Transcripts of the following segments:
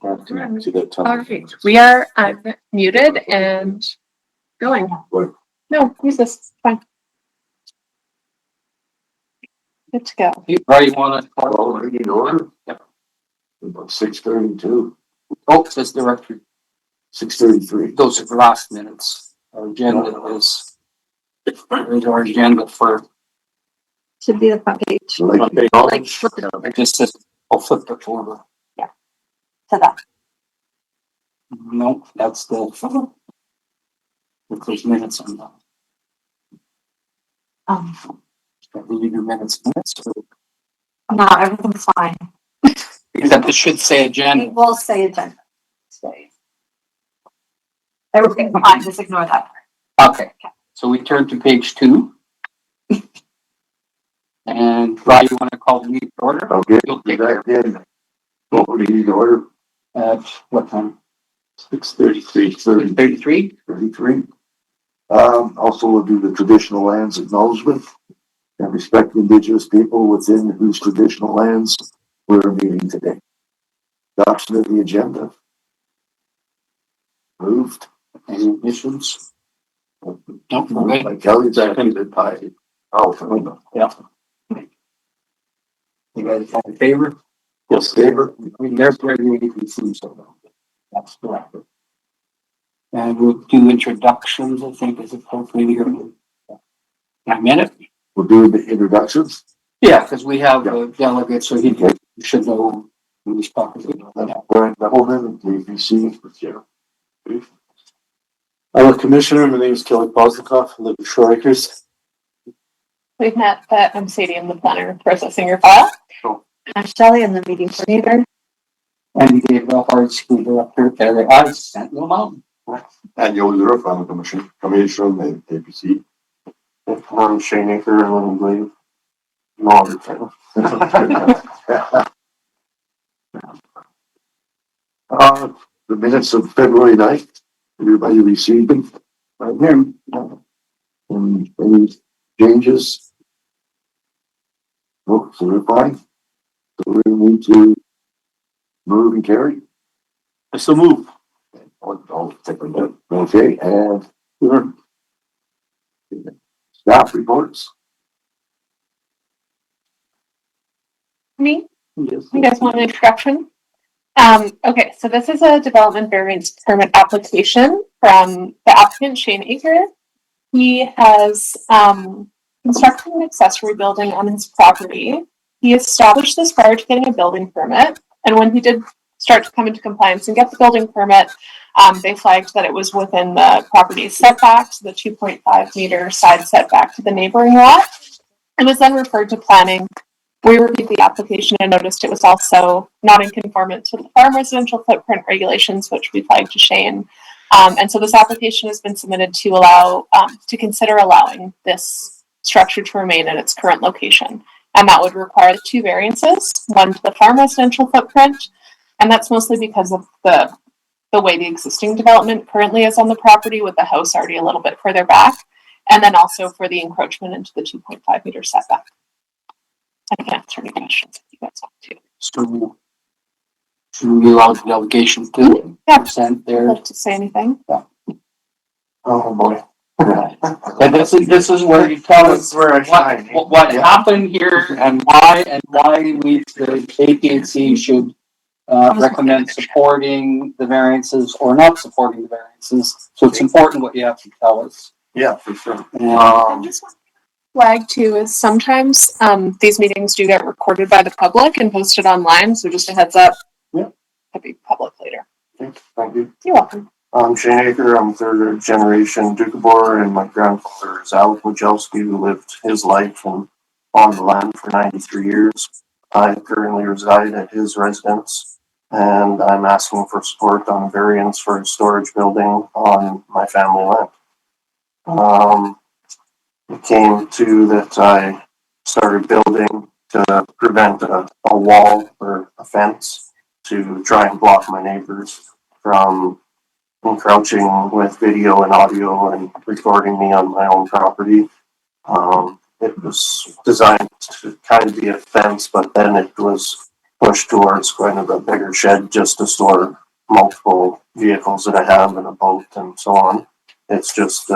To the All right, we are unmuted and going. What? No, use this. Fine. Good to go. You probably want to. Already in order? Yep. About 6:32, Oh, it says directory. 6:33. Those are the last minutes. Our agenda is. Here's our agenda for. Should be the front page. Like, Flip it over It just says, I'll flip it over. to that. No, that's the. If there's minutes on that. Will you do minutes? No, everything's fine. Except it should say It agenda. will say agenda. Stay. Everything's fine, just ignore that part. Okay, so we turn to page 2. And Ryan, you want to call the meeting to order? Okay, You'll take that in. What would you need to order? At what time? 6:33. 33? 33. Also we'll do the traditional lands acknowledgement and respect Indigenous people within whose traditional lands we're meeting today. Adoption of the agenda. Moved. Any issues? No, we're good. By Kelly, seconded by Alfred. Yeah. You guys all in favor? Yes, favor. I mean, there's where you can see so that's correct. And we'll do introductions, I think is appropriate here. In a minute. We'll do the introductions. Yeah, because we have a delegate, so he should know who he's talking to. Brian Bevelman, KBC. I'm a commissioner. My name is Kelly Posnikoff. I live in Shore Acres. We've met, but I'm Sadie. I'm the planner processing your file. I'm Shelley, I'm the meeting coordinator. And he gave the hard school director, Terry, I sent them out. And you'll do it from the commission, commissioner and KBC. I'm Shane Aker. I live in Glebe. No, The minutes of February 9th, everybody received them right here. And any changes? Oh, so we're fine. So we need to move and carry. I still move. I'll take a look. Okay, and staff reports. Me? Yes. You guys want an introduction? Okay, so this is a development variance permit application from the applicant Shane Aker. He has constructed an accessory building on his property. He established this prior to getting a building permit, and when he did start to come into compliance and get the building permit, they flagged that it was within the property's setbacks, the 2.5 meter side setback to the neighboring lot, and was then referred to planning. We reviewed the application and noticed it was also not in conformance with the farm residential footprint regulations, which we flagged to Shane. And so this application has been submitted to allow, to consider allowing this structure to remain in its current location. And that would require 2 variances, one to the farm residential footprint, and that's mostly because of the way the existing development currently is on the property, with the house already a little bit further back, and then also for the encroachment into the 2.5 meter setback. I can answer any questions if you guys want to. So should we allow the delegation to present Would you there? like to say anything? Oh, boy. And this is where you tell us where I shine. what happened here and why we, the APC should recommend supporting the variances or not supporting the variances. So it's important what you have to tell us. Yeah, for sure. And just one flag too is sometimes these meetings do get recorded by the public and posted online, so just a heads up. Yeah. It'll be public later. Thank you. You're welcome. I'm Shane Aker. I'm 3rd generation Doukhobor, and my grandfather is Alec Wojcicki, who lived his life on the land for 93 years. I currently reside at his residence, and I'm asking for support on variance for a storage building on my family land. It came to that I started building to prevent a wall or a fence to try and block my neighbors from encroaching with video and audio and recording me on my own property. It was designed to kind of be a fence, but then it was push towards kind of a bigger shed just to store multiple vehicles that I have and a boat and so on. It's just,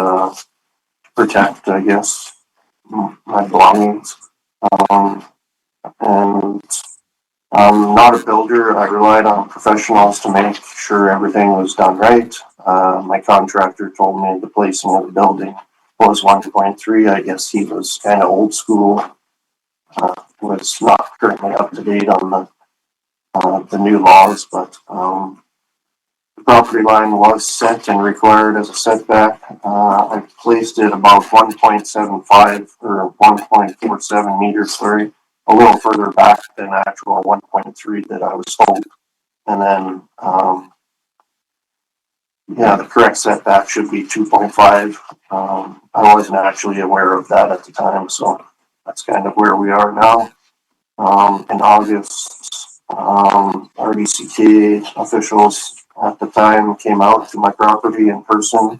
protect, I guess, my belongings. Um, and I'm not a builder. I relied on professionals to make sure everything was done right. My contractor told me the placing of the building was 1.3. I guess he was kind of old school. Was not currently up to date on the new laws, but the property line was set and required as a setback. I placed it about 1.75 or 1.47 meters, sorry, a little further back than actual 1.3 that I was told. And then, yeah, the correct setback should be 2.5. I wasn't actually aware of that at the time, so that's kind of where we are now. In August, RDCK officials at the time came out to my property in person,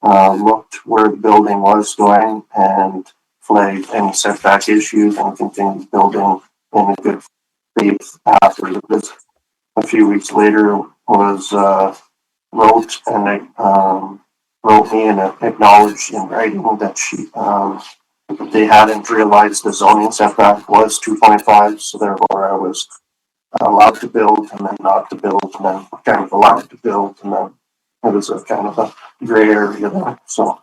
looked where the building was going and flagged any setback issues and continued building in a good faith after the visit. A few weeks later was, wrote me and acknowledged in writing that they hadn't realized the zoning setback was 2.5, so therefore I was allowed to build and then not to build and then kind of allowed to build and then it was a kind of a gray area there. So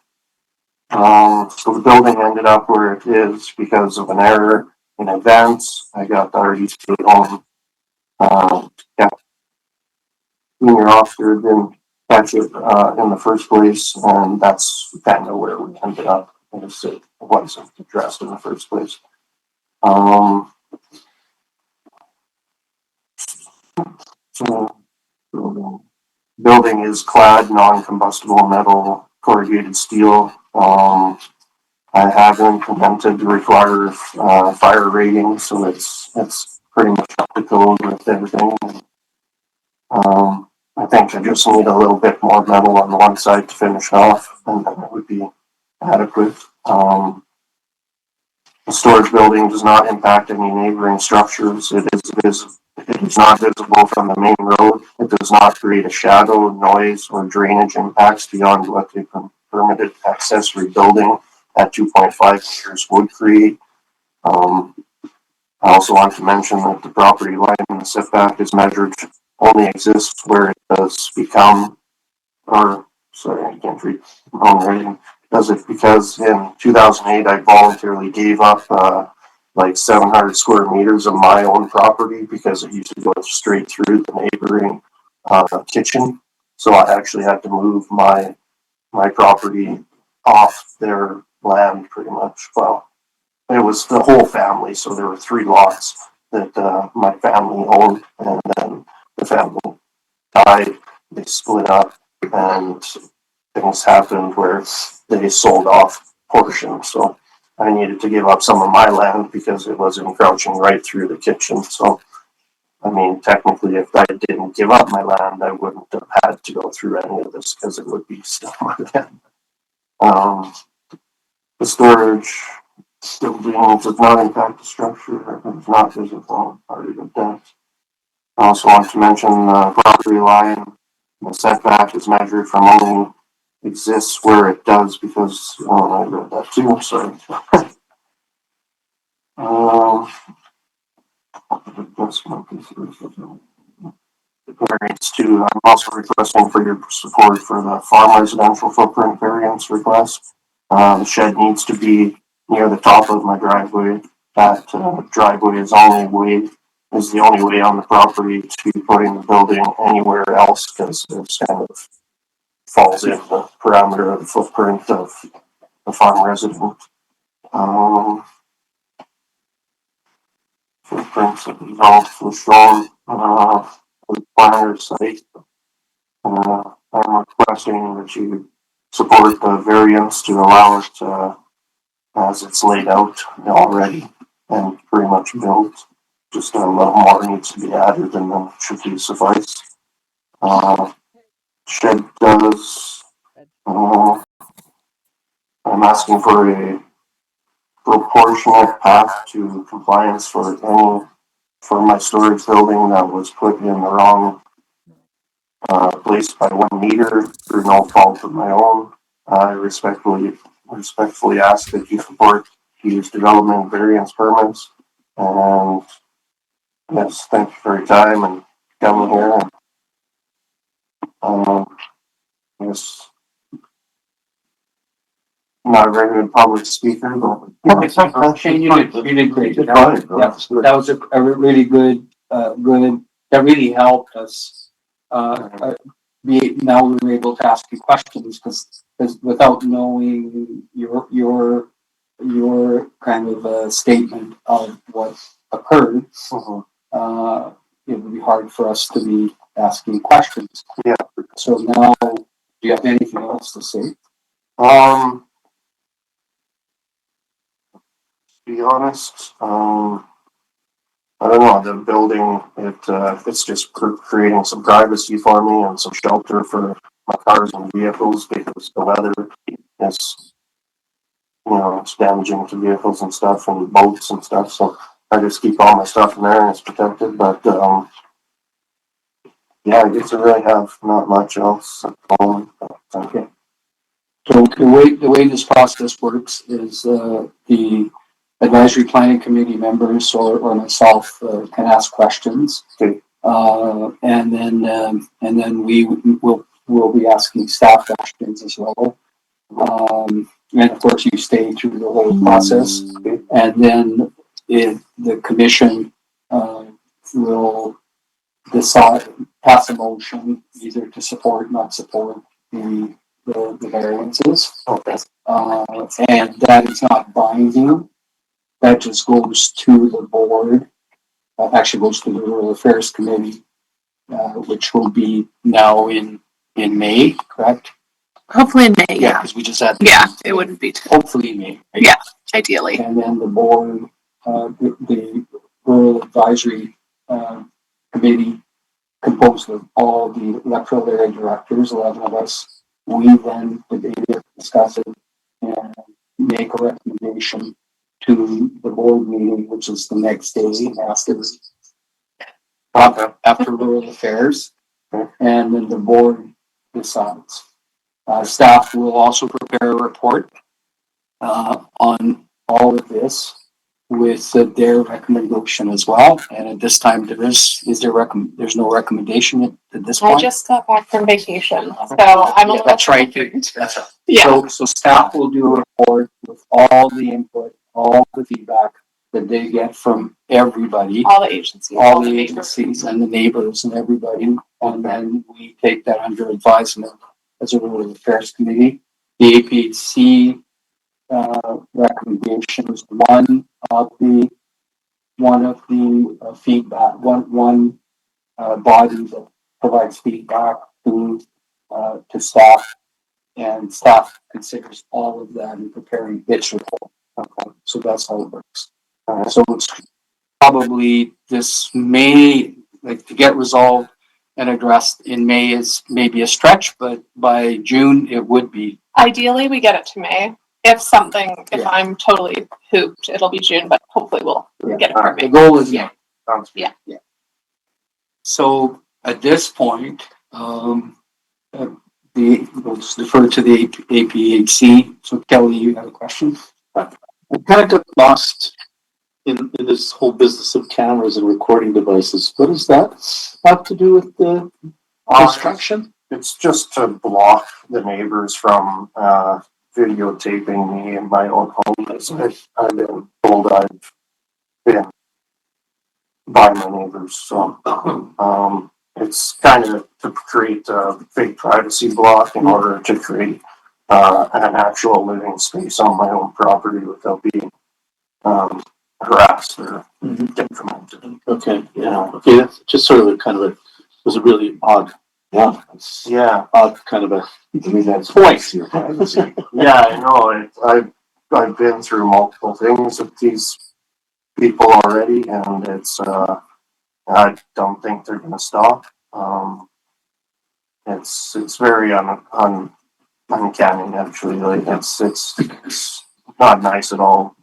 the building ended up where it is because of an error in advance. I got the RDC home. Yeah, senior officer didn't catch it in the first place, and that's kind of where we ended up. It wasn't addressed in the first place. So building is clad non-combustible metal corrugated steel. I have implemented the required fire rating, so it's pretty much up to code with everything. I think I just need a little bit more metal on the one side to finish off, and then it would be adequate. The storage building does not impact any neighboring structures. It is not visible from the main road. It does not create a shadow, noise, or drainage impacts beyond what the permitted accessory building at 2.5 meters would create. I also want to mention that the property line in the setback is measured only exists where it does become, or sorry, I can't read wrong writing. Does it because in 2008 I voluntarily gave up like 700 square meters of my own property because it used to go straight through the neighboring kitchen. So I actually had to move my property off their land pretty much. Well, it was the whole family, so there were 3 lots that my family owned, and then the family died. They split up, and things happened where they sold off portions. So I needed to give up some of my land because it was encroaching right through the kitchen. So, I mean, technically, if I didn't give up my land, I wouldn't have had to go through any of this because it would be still my land. The storage building does not impact the structure. It is not visible part of the depth. I also want to mention the property line. The setback is measured from only exists where it does because I read that too. Sorry. Variance too. I'm also requesting for your support for the farm residential footprint variance request. The shed needs to be near the top of my driveway. That driveway is the only way on the property to be putting the building anywhere else because it's kind of falls in the parameter of the footprint of the farm resident. Footprints of the results was shown the planner site. I'm requesting that you support the variance to allow it as it's laid out already and pretty much built. Just a little more needs to be added and then should be suffice. Shed does. I'm asking for a proportional path to compliance for any for my storage building that was put in the wrong place by 1 meter through no fault of my own. I respectfully ask that you support these development variance permits. And yes, thank you for your time and coming here. Yes, not a very good public speaker, but Shane, you did great. Fine, Yeah, that was a really good, that really helped us. Now we were able to ask you questions because without knowing your kind of statement of what occurred, it would be hard for us to be asking questions. Yeah. So now, do you have anything else to say? To be honest, I don't know, the building, it's just creating some privacy for me and some shelter for my cars and vehicles because the weather is, it's damaging to vehicles and stuff and boats and stuff, so I just keep all my stuff in there and it's protected, but, yeah, I guess I really have not much else at the moment. Okay. So the way this process works is, the advisory planning committee members or myself, can ask questions. Okay. And then we'll be asking staff questions as well. And of course you stay through the whole process. Okay. And then the commission, will decide, pass a motion either to support, not support the variances. Okay. And that is not binding. That just goes to the board, actually goes to the Rural Affairs Committee, which will be now in May, correct? Hopefully in May, yeah. Because we just had. Yeah, it wouldn't be Hopefully in May. Right? Yeah. Ideally. And then the board, the Rural Advisory, Committee, composed of all the electoral area directors, 11 of us, we then debate it, discuss it, and make a recommendation to the board meeting, which is the next day after Rural Affairs, and then the board decides. Staff will also prepare a report on all of this with their recommendation as well. And at this time, there's no recommendation at this I point. just got back from vacation, so I'm a little. That's right. That's right. Yeah, So staff will do a report with all the input, all the feedback that they get from everybody, all the agencies. all the neighbors. agencies and the neighbors and everybody. And then we take that under advisement as a Rural Affairs Committee. The APHC recommendation was one of the feedback, one body that provides feedback to staff, and staff considers all of that in preparing its report. Okay, so that's how it works. So it's probably this May, like, to get resolved and addressed in May is maybe a stretch, but by June it would be. Ideally, we get it to May. If I'm totally hooped, it'll be June, but hopefully we'll get it for The May. goal is Yeah. Sounds Yeah. So at this point, let's defer to the APHC. So Kelly, you have a question? I kind of got lost in this whole business of cameras and recording devices. What does that have to do with the construction? It's just to block the neighbors from, videotaping me in my own home, as I've been told I've been by my neighbors, so, it's kind of to create a fake privacy block in order to create, an actual living space on my own property without being, harassed or detrimented. Okay, yeah, okay, that's just sort of was a really odd, Yeah, odd kind of a, I mean, that's voice here. yeah, I know, I've been through multiple things with these people already, and it's, I don't think they're gonna stop. It's very uncanny, actually, like, it's not nice at all.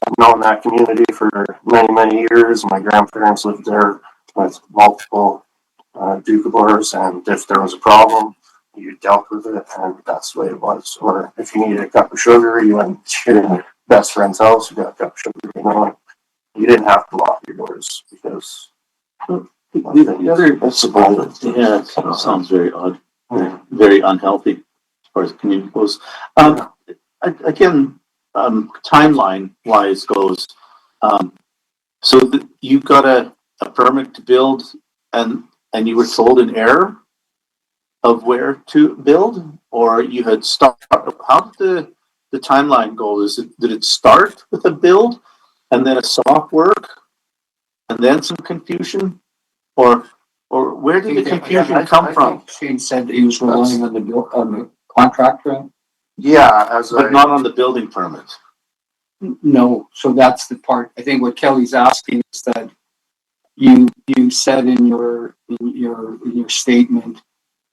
I've known that community for many, many years. My grandparents lived there with multiple Doukhobors, and if there was a problem, you dealt with it, and that's the way it was. Or if you needed a cup of sugar, you went to your best friend's house, you got a cup of sugar, you know. You didn't have to lock your doors because The other, yeah, it sounds very odd, very unhealthy as far as the community goes. Again, timeline wise goes, so you got a permit to build and you were told in error of where to build, or you had started, how did the timeline go? Did it start with a build and then a soft work and then some confusion? Or where did the confusion come from? Shane said that he was relying on the contractor. yeah, But not on the building permit. No, so that's the part, I think what Kelly's asking is that you said in your statement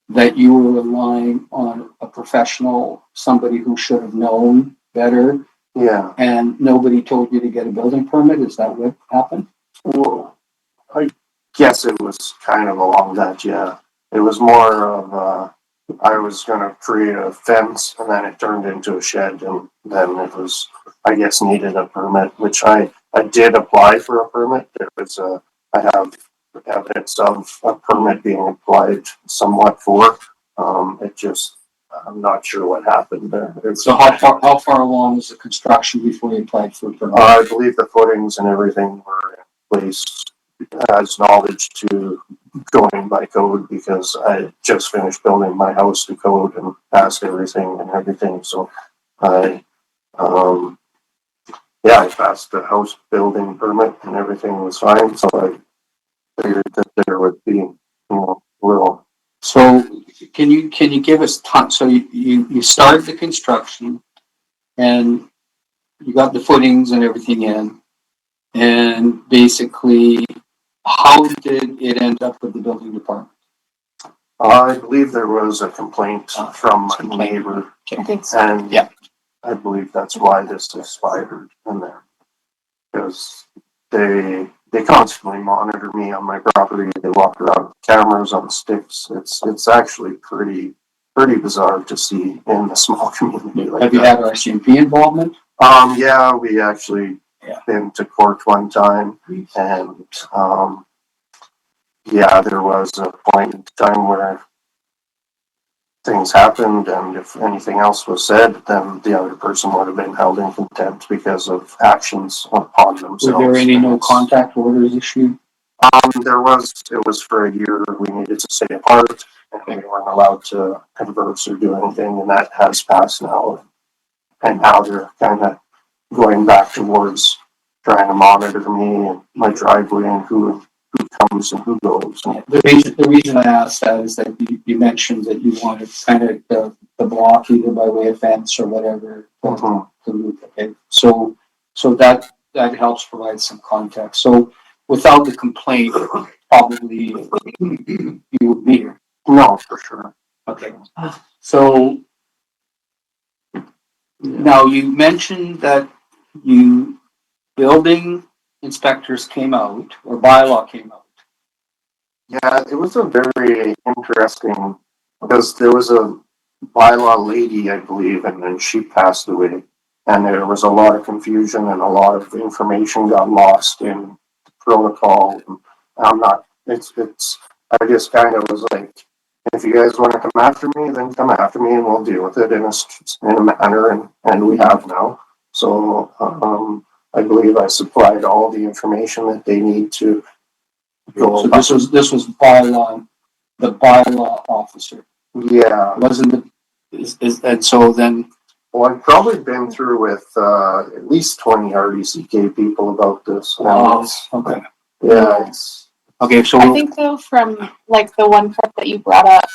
that you were relying on a professional, somebody who should have known better, yeah. and nobody told you to get a building permit, is that what happened? Well, I guess it was kind of along that, yeah. It was more of, I was gonna create a fence and then it turned into a shed and then it was, I guess, needed a permit, which I did apply for a permit. There was I have evidence of a permit being applied somewhat for. It just, I'm not sure what happened there. So how far along was the construction before you applied for a permit? I believe the footings and everything were in place as knowledge to going by code because I just finished building my house to code and passed everything. So I passed the house building permit and everything was fine. So I figured that there would be, little. So can you give us time? So you started the construction and you got the footings and everything in, and basically, how did it end up with the building department? I believe there was a complaint from a Complaint. neighbor, I think so. and Yeah. I believe that's why this expired in there. Because they constantly monitor me on my property. They walk around with cameras on sticks. It's actually pretty bizarre to see in a small community like Have you that. had RCMP involvement? Yeah, we actually been to court one time, and there was a point in time where things happened, and if anything else was said, then the other person would have been held in contempt because of actions upon themselves. Were there any no contact orders issued? It was for a year. We needed to stay apart, and we weren't allowed to converse or do anything, and that has passed now. And now they're kind of going back towards trying to monitor me and my driveway and who comes and who goes. The reason I asked that is that you mentioned that you wanted kind of the block either by way of fence or whatever. Mhm. Okay, so that helps provide some context. So without the complaint, probably you would be here. No, for sure. Okay, so now you mentioned that building inspectors came out or bylaw came out. Yeah, it was a very interesting, because there was a bylaw lady, I believe, and then she passed away. And there was a lot of confusion and a lot of information got lost in the protocol. And I just kind of was like, if you guys want to come after me, then come after me and we'll deal with it in a manner, and we have now. So, I believe I supplied all the information that they need to go. So this was bylaw, the bylaw officer. Yeah, Wasn't and so then, well, I've probably been through with at least 20 RDCK people about this. okay. Yeah, Okay, so I think though from like the one part that you brought up,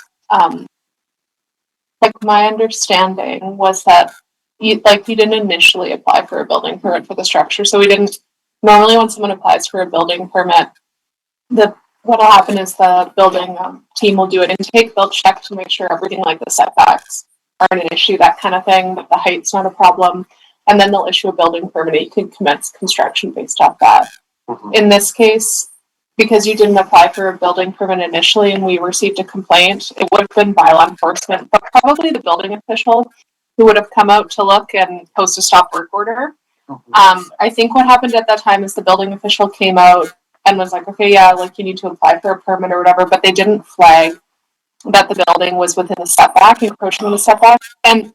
like my understanding was that you didn't initially apply for a building permit for the structure. So we didn't, normally when someone applies for a building permit, what'll happen is the building team will do an intake, they'll check to make sure everything like the setbacks aren't an issue, that kind of thing, that the height's not a problem. and then they'll issue a building permit. You can commence construction based off that. Mhm. In this case, because you didn't apply for a building permit initially and we received a complaint, it would have been bylaw enforcement, but probably the building official who would have come out to look and post a stop work order. I think what happened at that time is the building official came out and was like, okay, yeah, like you need to apply for a permit or whatever, but they didn't flag that the building was within the setback, encroaching on the setback. And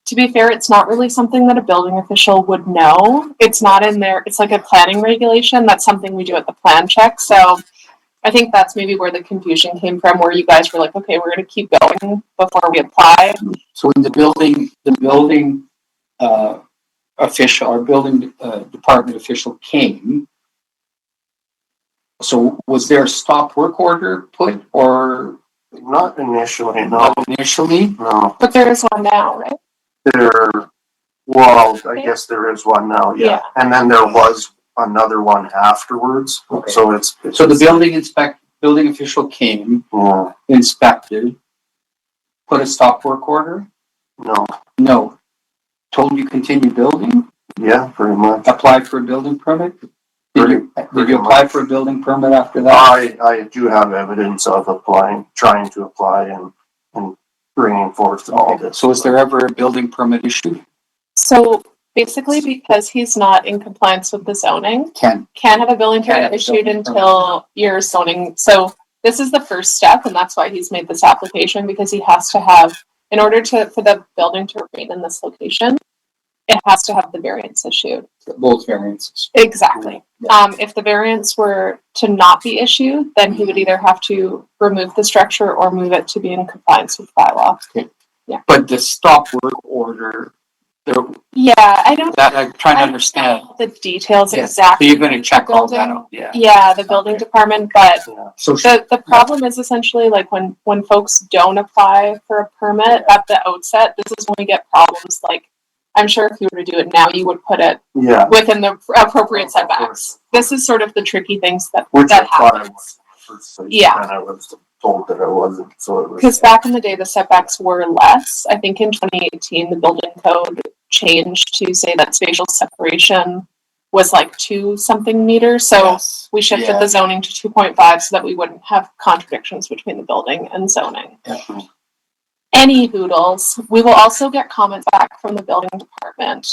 to be fair, it's not really something that a building official would know. It's not in there. It's like a planning regulation. That's something we do at the plan check. So I think that's maybe where the confusion came from, where you guys were like, okay, we're going to keep going before we apply. So in the building official, or building department official came. So was there a stop work order put, or Not initially, no, not initially? no. But there is one now, right? Well, I guess there is one now, yeah. Yeah. And then there was another one afterwards, Okay. so it's. So the building official came, Yeah, inspected, put a stop work order? no, No. Told you continue building? yeah, pretty much. Applied for a building permit? Did Pretty you apply much. for a building permit after that? I do have evidence of trying to apply and bringing forth all this. So was there ever a building permit issued? So basically, because he's not in compliance with the zoning, Can't can't have a building Can't have permit a issued building until your zoning. So this is the first step, and that's why he's made this application, because he has to have, in order for the building to remain in this location, it has to have the variance issued. both variances? Exactly. If the variance were to not be issued, then he would either have to remove the structure or move it to be in compliance with bylaw. But the stop work order, there, Yeah, I don't. that I'm trying to I don't understand. know the details Yes. So exactly. you're gonna check all that Building. out, yeah. Yeah, the building department, but Yeah. So the problem is essentially like when folks don't apply for a permit at the outset, this is when we get problems. Like, I'm sure if you were to do it now, you would put it Yeah, within the appropriate Of setbacks. course. This is sort of the tricky things that which I that thought I happens. was in the first place. Yeah. And I was told that I wasn't, so it was. Because back in the day, the setbacks were less. I think in 2018, the building code changed to say that spatial separation was like 2 something meters. So Yes. we shifted Yeah. the zoning to 2.5 so that we wouldn't have contradictions between the building and zoning. Yeah. Any hoodles, we will also get comments back from the building department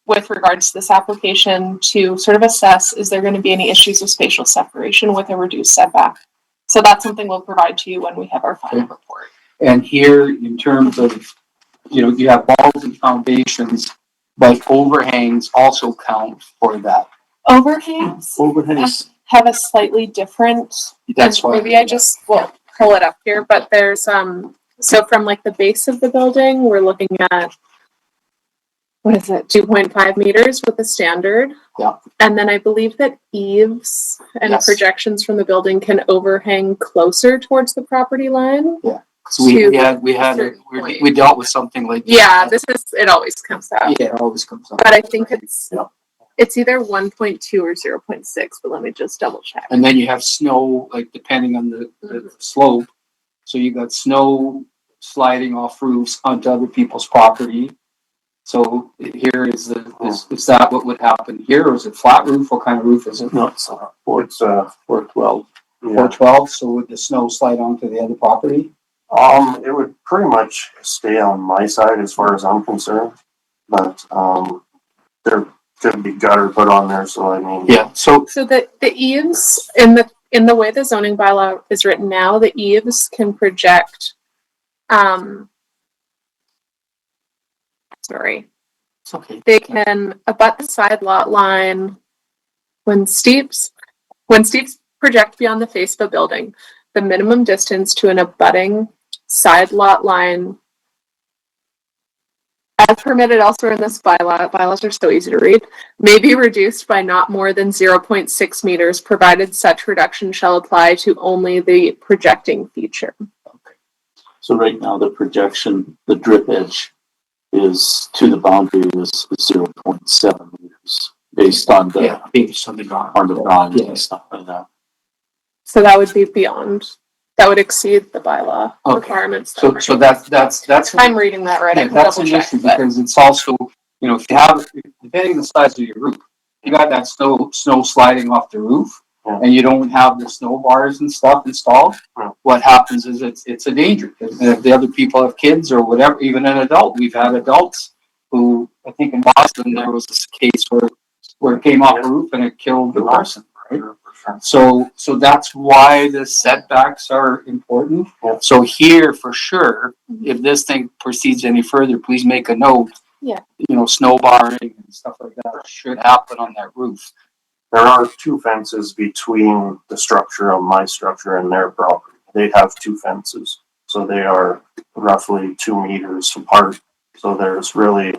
with regards to this application to sort of assess, is there going to be any issues with spatial separation with a reduced setback? So that's something we'll provide to you when we have our final Okay. report. And here, in terms of, you have walls and foundations, but overhangs also count for that. Overhangs Overhangs, have a slightly different, That's why. maybe I just will pull it up here, but there's so from like the base of the building, we're looking at, what is it, 2.5 meters with the standard. Yeah. And then I believe that eaves and Yes. projections from the building can overhang closer towards the property line. So we dealt with something like. Yeah, it always comes out. Yeah, it always comes up. But I think it's Yeah. it's either 1.2 or 0.6, but let me just double check. And then you have snow, like depending on the slope. So you got snow sliding off roofs onto other people's property. So here is that what would happen here, or is it flat roof? What kind of roof is it? no, it's 412. Yeah. 412, so would the snow slide onto the other property? It would pretty much stay on my side as far as I'm concerned, but, there could be gutter put on there, so I mean. Yeah, so, So the eaves in the way the zoning bylaw is written now, the eaves can project sorry. it's okay. They can abut the side lot line when steeps project beyond the face of a building. The minimum distance to an abutting side lot line, as permitted elsewhere in this bylaws are so easy to read, may be reduced by not more than 0.6 meters, provided such reduction shall apply to only the projecting feature. So right now, the projection, the drip edge is to the boundary is 0.7 meters based on the, Yeah, based on the drawing. on the drawing Yeah. and stuff like that. So that would be beyond, that would exceed the bylaw Okay. requirements. So that's. I'm reading that right. I Yeah, can that's double an check, issue but because it's also, you know, if you have, depending on the size of your roof, you got that snow sliding off the roof, Yeah. and you don't have the snow bars and stuff installed, Yeah. what happens is it's a danger. And if the other people have kids or whatever, even an adult, we've had adults who, I think in Boston, there was this case where it came off the roof and it killed the person, right? So that's why the setbacks are important. Yeah. So here, for sure, if this thing proceeds any further, please make a note. Yeah. You know, snow barring and stuff like that should happen on that roof. There are 2 fences between the structure of my structure and their property. They have 2 fences, so they are roughly 2 meters apart. So there's really,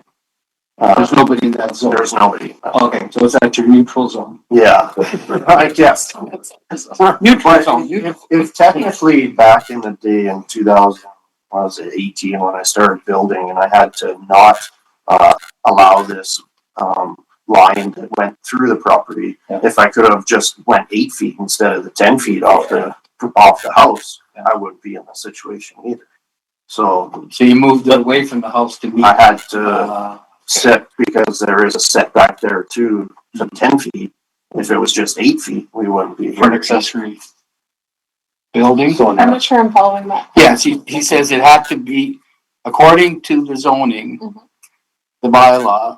There's nobody in that zone. there's nobody. Okay, so it's at your neutral zone. Yeah, I guess. Neutral zone. If technically back in the day in 2018 when I started building and I had to not allow this line that went through the property, Yeah. if I could have just went 8 feet instead of the 10 feet off the house, Yeah. I wouldn't be in this situation either. So So you moved it away from the house to meet. I had to Uh, set, because there is a setback there too, to 10 feet. If it was just 8 feet, we wouldn't be for an here. accessory building. So I'm now, not sure I'm following that. Yes, he says it had to be, according to the zoning, Mhm. the bylaw,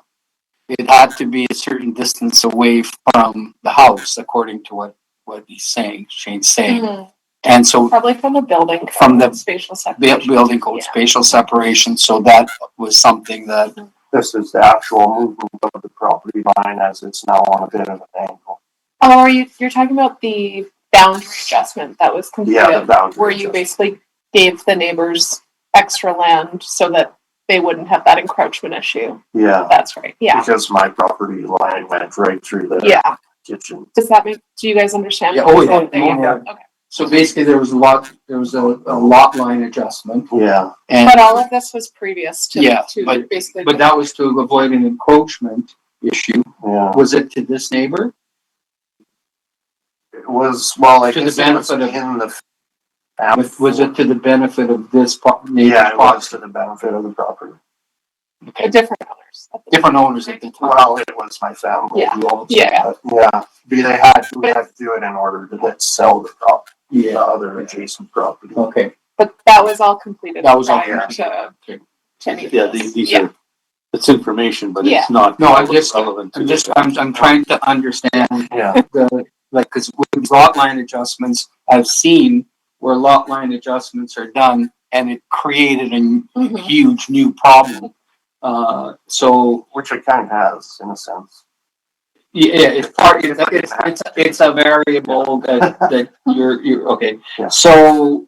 it had to be a certain distance away from the house, according to what he's saying, Shane's saying. Mhm. And so Probably from the building. From the spatial separation. building code, Yeah. spatial separation, so that was something that, This is the actual movement of the property line as it's now on a bit of an angle. Oh, you're talking about the boundary adjustment that was Yeah, the completed, boundary. where you adjustment. basically gave the neighbors extra land so that they wouldn't have that encroachment issue. Yeah, That's right. Yeah. because my property line went right through the Yeah. kitchen. Does that make, do you guys understand? Yeah, what oh, I'm yeah. saying there? Oh, yeah. Okay. so basically there was a lot line adjustment. Yeah, And, But all of this was previous to, Yeah, to but- basically. but that was to avoid an encroachment issue. yeah. Was it to this neighbor? It was, well, I To the guess it was benefit of- in the. Was it to the benefit of this neighbor's Yeah, it was property? to the benefit of the property. The different owners. Different owners at the time. Well, it was my family. Yeah. who owns it, Yeah. but Yeah, we had to do it in order to let sell the property, the Yeah, other adjacent property. okay. But that was all completed. That was all prior completed. to any of yeah, this. these Yeah. are, it's information, but Yeah. it's not. No, I'm just, relevant to I'm just, the- I'm trying to understand Yeah, the, like, cause with lot line adjustments, I've seen where lot line adjustments are done and it created a Mhm. huge new problem. So, which it kind of has in a sense. yeah, it's part, it's a variable that you're, okay. Yeah. So,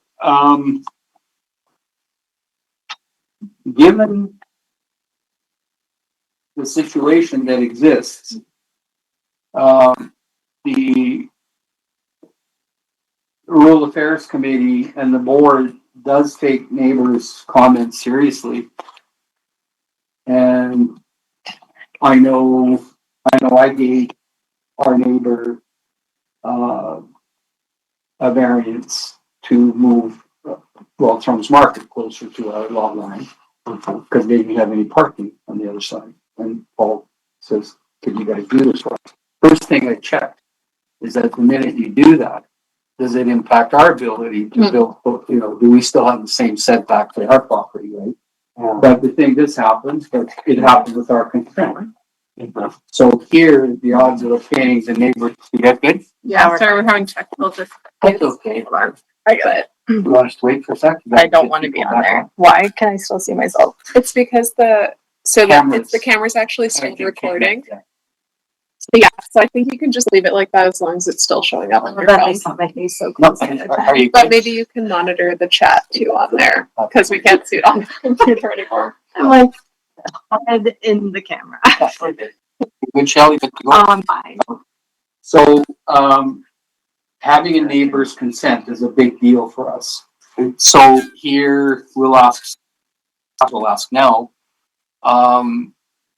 given the situation that exists, the Rural Affairs Committee and the board does take neighbors' comments seriously. And I know I gave our neighbor, a variance to move, Thrums Market closer to our lot line, because they didn't have any parking on the other side. And Paul says, could you guys do this for us? First thing I checked is that the minute you do that, does it impact our ability to build, you know, do we still have the same setback for our property, right? Yeah. But the thing this happens, but it happened with our consent. So here, the odds of obtaining the neighbor, you get good? Yeah, sorry, we're having technical That's okay. I got it. You want us to wait for a sec? I don't want to be on there. Why? Can I still see myself? It's because the camera's actually still recording. Yeah, so I think you can just leave it like that as long as it's still showing up on your That phone. makes not make me so No, close. are you? But maybe you can monitor the chat too on there, because we can't see it on the computer anymore. I'm like, head in the camera. Good, Shelley, good to go. I'm fine. So, having a neighbor's consent is a big deal for us. So here, we'll ask now,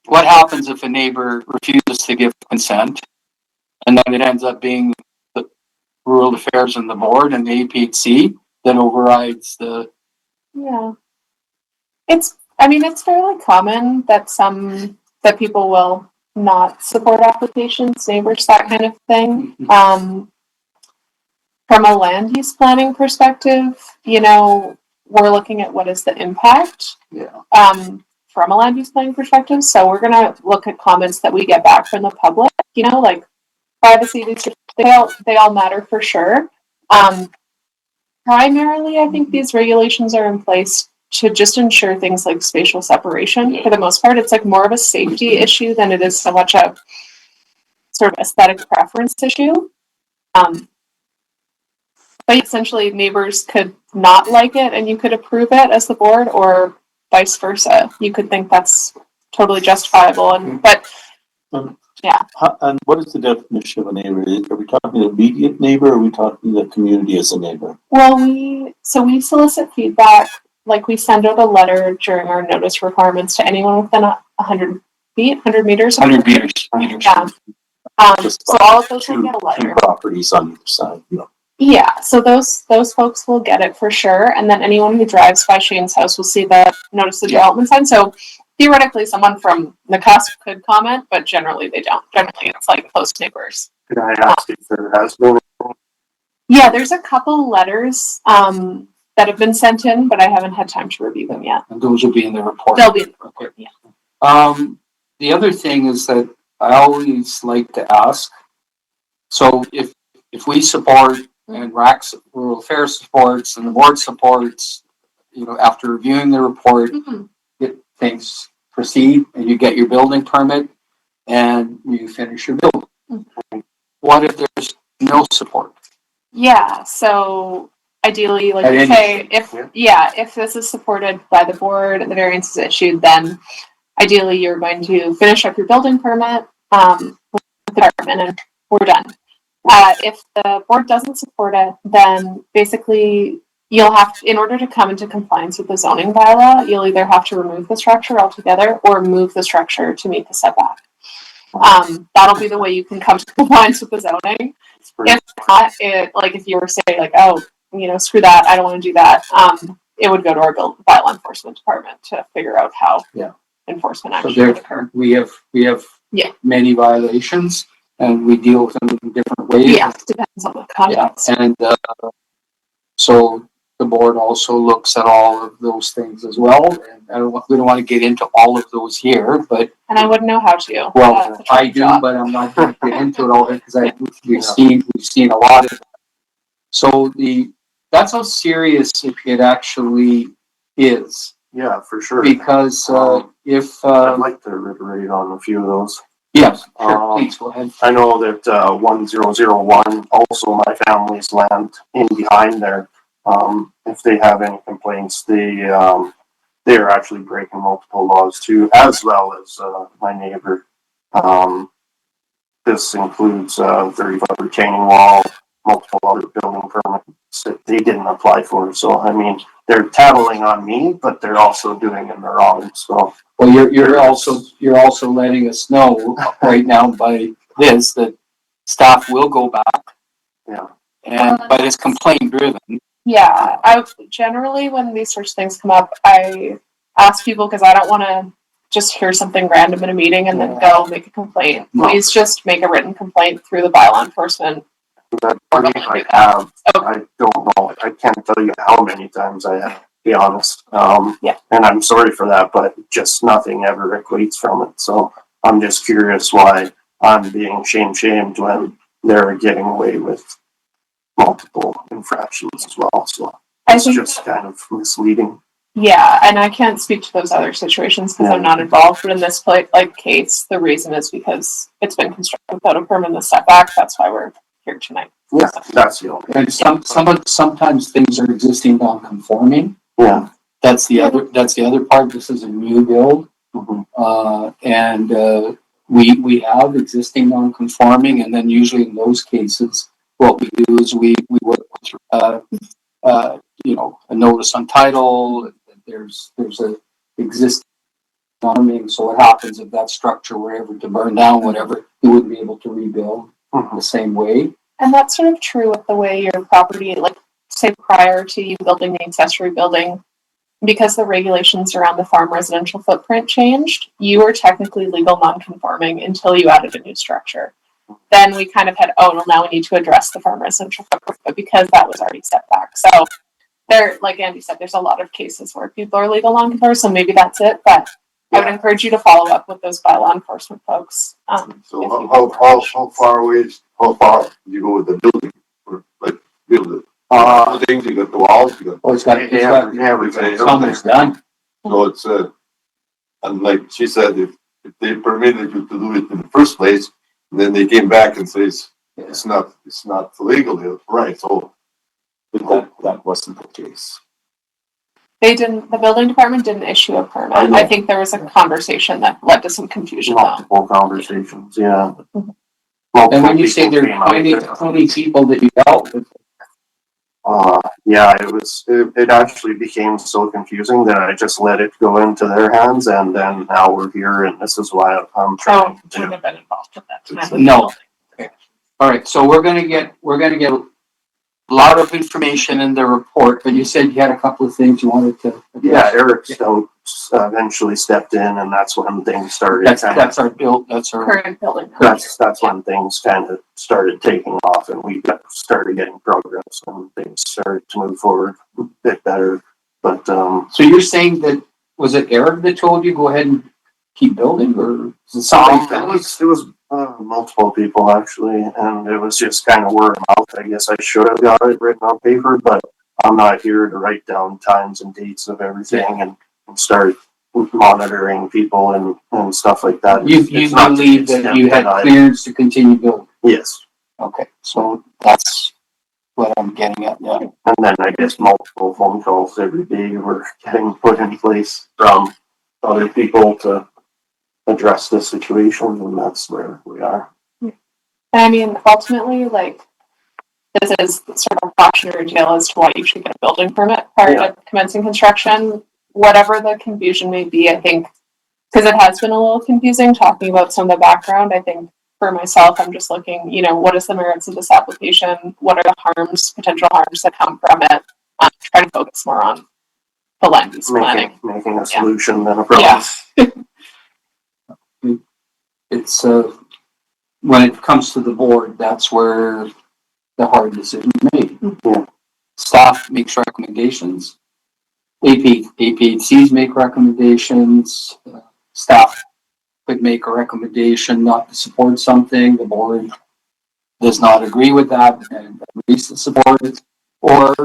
what happens if a neighbor refuses to give consent? And then it ends up being the Rural Affairs and the board and the APHC that overrides the, Yeah. It's fairly common that that people will not support applications, neighbors, that kind of thing. From a land use planning perspective, you know, we're looking at what is the impact. Yeah. From a land use planning perspective. So we're gonna look at comments that we get back from the public, you know, like privacy, they all matter for sure. Primarily, I think these regulations are in place to just ensure things like spatial separation. For the most part, it's like more of a safety issue than it is so much a sort of aesthetic preference issue. But essentially, neighbors could not like it and you could approve it as the board, or vice versa. You could think that's totally justifiable. And And what is the definition of a neighbor? Are we talking immediate neighbor, or are we talking the community as a neighbor? well, we solicit feedback. Like we send out a letter during our notice requirements to anyone within 100 feet, 100 meters. 100 meters. Yeah. So all of those will get a Two letter. properties on either side, you know. Yeah, so those folks will get it for sure, and then anyone who drives by Shane's house will see the notice of development sign. So theoretically, someone from the cusp could comment, but generally they don't. Generally, it's like close neighbors. Can I ask if there has been? Yeah, there's a couple letters that have been sent in, but I haven't had time to review them yet. And those will be in the report. They'll be in the report. Yeah. The other thing is that I always like to ask, so if we support and RAC's Rural Affairs supports and the board supports, you know, after reviewing the report, things proceed and you get your building permit and you finish your building. What if there's no support? Yeah, so ideally, like At you any- say, if this is supported by the board and the variance is issued, then ideally you're going to finish up your building permit with the department and we're done. If the board doesn't support it, then basically you'll have to, in order to come into compliance with the zoning bylaw, you'll either have to remove the structure altogether or move the structure to meet the setback. That'll be the way you can come to compliance with the zoning. If not, if you were saying like, oh, you know, screw that, I don't want to do that, it would go to our bylaw enforcement department to figure out how enforcement So action would occur. we have Yeah. many violations and we deal with them in different ways. Yeah, depends on the context. And so the board also looks at all of those things as well. And we don't want to get into all of those here, but And I wouldn't know how to. well, That's a I tricky do, job. but I'm not going to get into it all because we've seen a lot of it. So that's how serious it actually is, Yeah, for sure. because if I'd like to reiterate on a few of those. yes, sure, please go ahead. I know that 1001, also my family's land in behind there. If they have any complaints, they are actually breaking multiple laws too, as well as my neighbor. This includes 35 retaining wall, multiple other building permits that they didn't apply for. So I mean, they're tattling on me, but they're also doing it wrong. So Well, you're also letting us know right now by this that staff will go back. Yeah. But it's complaint driven. Yeah, I generally when these sorts of things come up, I ask people because I don't want to just hear something random in a meeting and then go make a complaint. No. Please just make a written complaint through the bylaw enforcement. that I have, I don't know, I can't tell you how many times I have, to be honest. Yeah. And I'm sorry for that, but just nothing ever equates from it. So I'm just curious why I'm being shamed when they're getting away with multiple infractions as well. So I it's think, just kind of misleading. yeah, and I can't speak to those other situations because I'm not involved. But in this case, the reason is because it's been constructed without a permit in the setback. That's why we're here tonight. Yeah, that's the only. And sometimes things are existing non-conforming. Yeah. That's the other part. This is a new build. Mhm. We have existing non-conforming, and then usually in those cases, what we do is we work with, a notice on title. There's a existing conforming, so what happens if that structure were ever to burn down, whatever, you wouldn't be able to rebuild the same way. And that's sort of true with the way your property, like say prior to you building the accessory building, because the regulations around the farm residential footprint changed, you were technically legal non-conforming until you added a new structure. Then we kind of had, oh, well, now we need to address the farm residential footprint, but because that was already set back. So there, like Andy said, there's a lot of cases where people are legal non-conforming, so maybe that's it, but I would encourage you to follow up with those bylaw enforcement folks. So if you- how far away how far do you go with the building? Or like build it? The things, you got the walls, you got. Oh, it's almost done. So it's, and like she said, if they permitted you to do it in the first place, then they came back and says, it's not legal, right, so. That wasn't the case. the building department didn't issue a permit. I think there was a conversation that led to some confusion though. Multiple conversations, yeah. And when you say there are 20 people that you dealt with, Yeah, it actually became so confusing that I just let it go into their hands, and then now we're here, and this is why I'm Oh, trying to wouldn't do. have been involved with that. no. All right, so we're gonna get a lot of information in the report, but you said you had a couple of things you wanted to Yeah, address. Eric Stokes eventually stepped in, and that's when things started. That's our build, that's our, Current building. That's when things kind of started taking off, and we started getting progress, and things started to move forward a bit better. But so you're saying that, was it Eric that told you go ahead and keep building, or is it somebody else? it was multiple people actually, and it was just kind of word of mouth. I guess I should have got it written on paper, but I'm not here to write down times and dates of everything and start monitoring people and stuff like that. You It's not to the believe that extent you had I- clearance to continue building? Yes, Okay, so that's what I'm getting at, yeah. and then I guess multiple phone calls every day were getting put in place from other people to address the situation, and that's where we are. I mean, ultimately, like, this is sort of a cautionary tale as to why you should get a building permit prior to commencing construction. Whatever the confusion may be, I think, because it has been a little confusing talking about some of the background, I think for myself, I'm just looking, what is the merits of this application? What are the potential harms that come from it? Try to focus more on the land use planning. Making a solution than a problem. Yeah. It's, when it comes to the board, that's where the hard decision is made. Yeah. Staff makes recommendations. APHCs make recommendations, staff could make a recommendation not to support something, the board does not agree with that and agrees to support it, or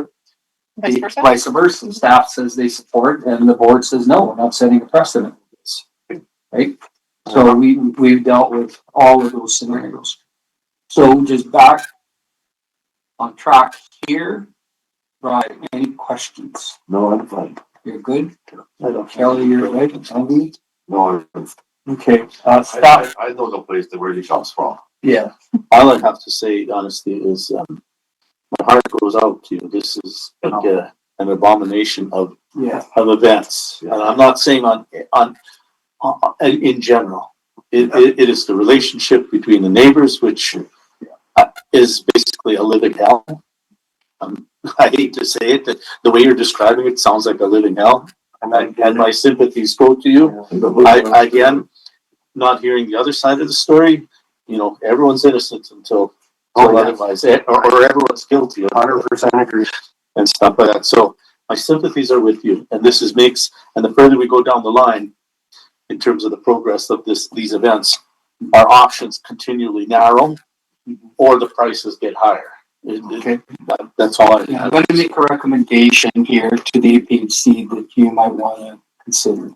Vice versa. vice versa, staff says they support and the board says, no, we're not setting a precedent with this, right? So we've dealt with all of those scenarios. So just back on track here, right, any questions? No, I'm fine. You're good? I don't. Kelly, you're right, Andy? No, Okay, I know the place that where he comes from. Yeah. All I have to say honestly is, my heart goes out to you. This is like an abomination of Yeah. events. And I'm not saying in general. It is the relationship between the neighbors, which is basically a living hell. I hate to say it, that the way you're describing it sounds like a living hell. And my sympathies go to you. I again, not hearing the other side of the story, everyone's innocent until otherwise, or everyone's guilty. 100% agree. And stuff like that. So my sympathies are with you, and and the further we go down the line, in terms of the progress of these events, our options continually narrow, or the prices get higher. Okay. That's all I I'm have. going to make a recommendation here to the APHC that you might want to consider.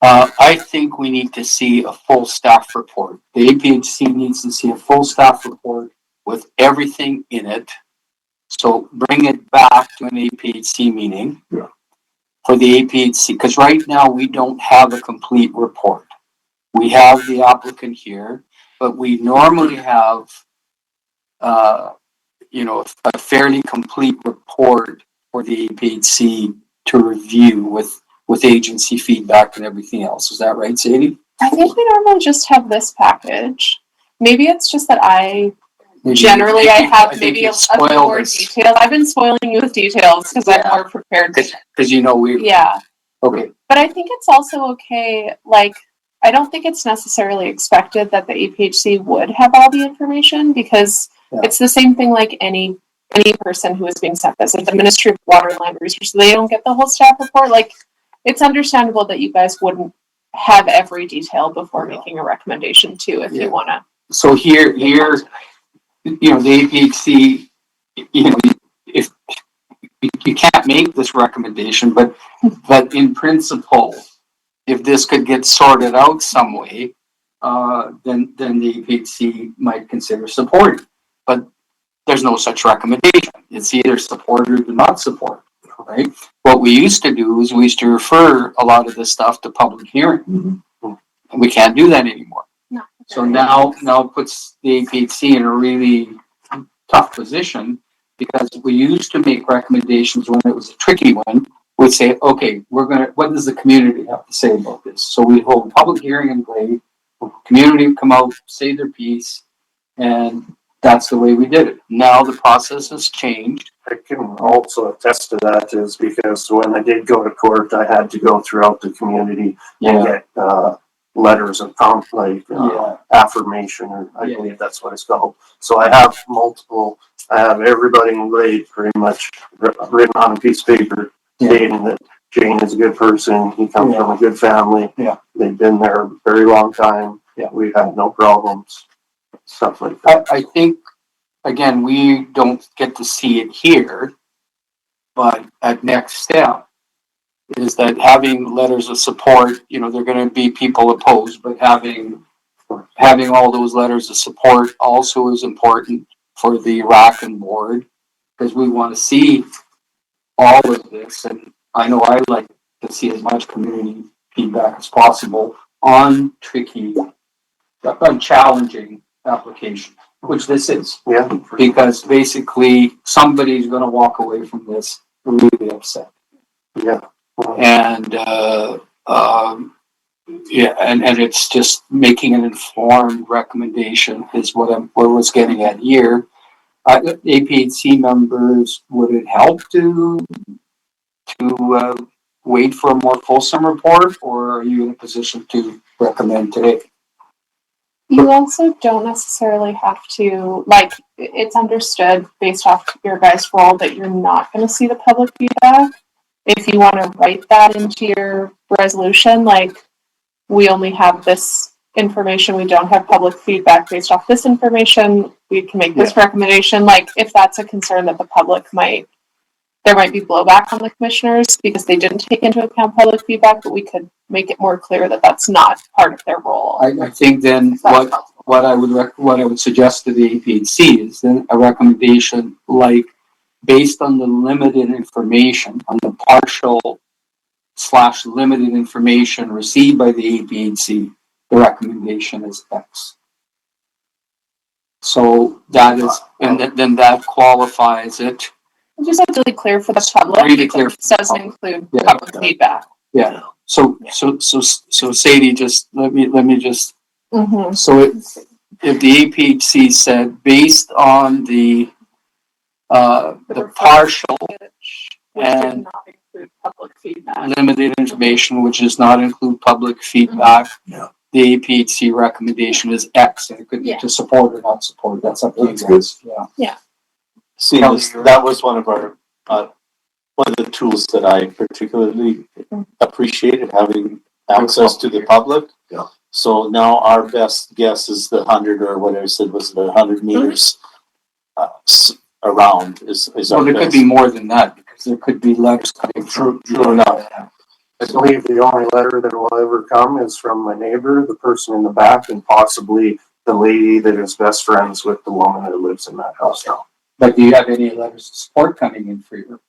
I think we need to see a full staff report. The APHC needs to see a full staff report with everything in it. So bring it back to an APHC meeting. Yeah. For the APHC, because right now we don't have a complete report. We have the applicant here, but we normally have, a fairly complete report for the APHC to review with agency feedback and everything else. Is that right, Sadie? I think we normally just have this package. Maybe it's just that I generally I have think maybe you a spoiled more us. details. I've been spoiling you with details because I'm Yeah. more prepared. Cause you know, Yeah. okay, But I think it's also okay, like, I don't think it's necessarily expected that the APHC would have all the information because Yeah. it's the same thing like any person who is being sent this. Like the Ministry of Water and Land Resources, they don't get the whole staff report. Like, it's understandable that you guys wouldn't have every detail before making a recommendation too, if Yeah. you wanna. so here, you know, the APHC, you know, if you can't make this recommendation, but in principle, if this could get sorted out some way, then the APHC might consider supporting. But there's no such recommendation. It's either support or do not support, right? What we used to do is we used to refer a lot of this stuff to public hearing. And we can't do that anymore. No. So now it puts the APHC in a really tough position because we used to make recommendations when it was a tricky one. We'd say, okay, what does the community have to say about this? So we hold a public hearing in Glade, community would come out, say their piece, and that's the way we did it. Now the process has changed. I can also attest to that is because when I did go to court, I had to go throughout the community and get, letters of affirmation, or I Yeah. believe that's what it's called. So I have everybody in Glade pretty much written on a piece of paper stating that Jane is a good person, he comes from a good family. Yeah. They've been there a very long time. Yeah. We've had no problems, stuff like that. I think, again, we don't get to see it here, but at next step is that having letters of support, you know, they're gonna be people opposed, but having all those letters of support also is important for the RACN board, because we want to see all of this, and I know I like to see as much community feedback as possible on challenging application, which this is. Yeah. Because basically somebody's gonna walk away from this really upset. Yeah. And, and it's just making an informed recommendation is what I was getting at here. APHC members, would it help to wait for a more fulsome report, or are you in a position to recommend today? You also don't necessarily have to, like, it's understood based off your guys' role that you're not gonna see the public feedback. If you wanna write that into your resolution, like, we only have this information, we don't have public feedback based off this information, we can make this recommendation, like, if that's a concern that the public there might be blowback on the commissioners because they didn't take into account public feedback, but we could make it more clear that that's not part of their role. I think then what I would suggest to the APHC is then a recommendation like, based on the limited information, on the partial / limited information received by the APHC, the recommendation is X. So that is, and then that qualifies it. Just have to be clear for the public. Really clear for It the doesn't public. include Yeah. public feedback. Yeah. So Sadie, just let me just, Mm-hmm. so if the APHC said, based on the partial Which and did not include public feedback. limited information, which does not include public feedback. Yeah. The APHC recommendation is X, and it could be Yeah. to support or not support. That's up to you That's guys. Yeah. See, that was one of the tools that I particularly appreciated, having access to the public. Yeah. So now our best guess is the 100 or whatever I said, was it 100 meters around is Well, our there could best. be more than that, because there could be letters coming through. True enough. I believe the only letter that will ever come is from my neighbor, the person in the back, and possibly the lady that is best friends with the woman that lives in that house now. But do you have any letters of support coming in for you?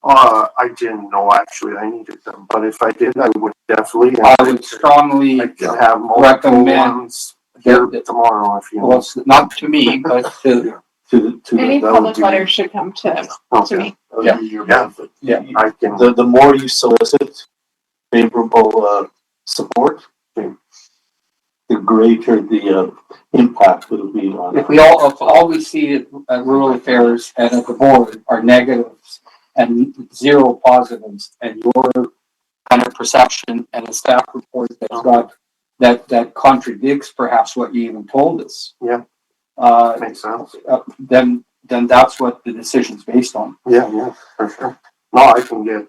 I didn't know actually I needed them, but if I did, I would definitely. I would strongly I can have multiple recommend ones here that, tomorrow if you well, want. it's not to me, but to Any that would public be- letters should come to Okay. me. That'd be your benefit. Yeah. I can. The more you solicit favorable support, the the greater the, impact will be on. If all we see at rural affairs and at the board are negatives and zero positives, and your kind of perception and a staff report that's got, that contradicts perhaps what you even told us. Yeah. Makes sense. Then that's what the decision's based on. Yeah, for sure. No, I can get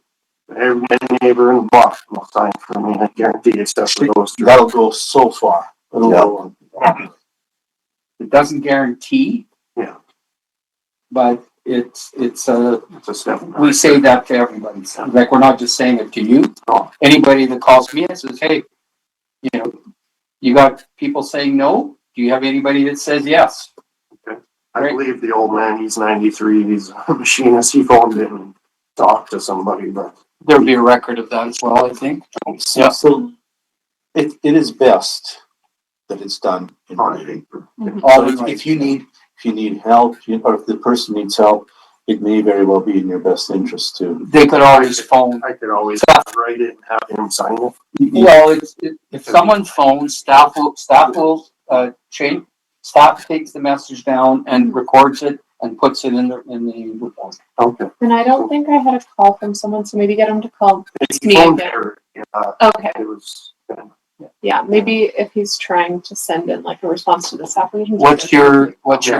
every neighbor in the block will sign for me, I guarantee, except for those three. That'll go so far. It'll Yeah. go on. It doesn't guarantee. Yeah. But it's a, It's a step. we say that to everybody. Like, we're not just saying it to you. No. Anybody that calls me and says, hey, you know, you got people saying no? Do you have anybody that says yes? I believe the old man, he's 93, he's a machinist, he phoned in and talked to somebody, but. There'll be a record of that as well, I think. Yeah. So it is best that it's done in On writing. paper. All So in if you need help, or if the person needs help, it may very well be in your best interest to. They could always phone. I could always write it and have him sign it. Well, if someone phones, staff will change, staff takes the message down and records it and puts it in the report. Okay. And I don't think I had a call from someone, so maybe get him to call It's me phone again. there, Okay, it was, yeah, maybe if he's trying to send in like a response to this application. What's your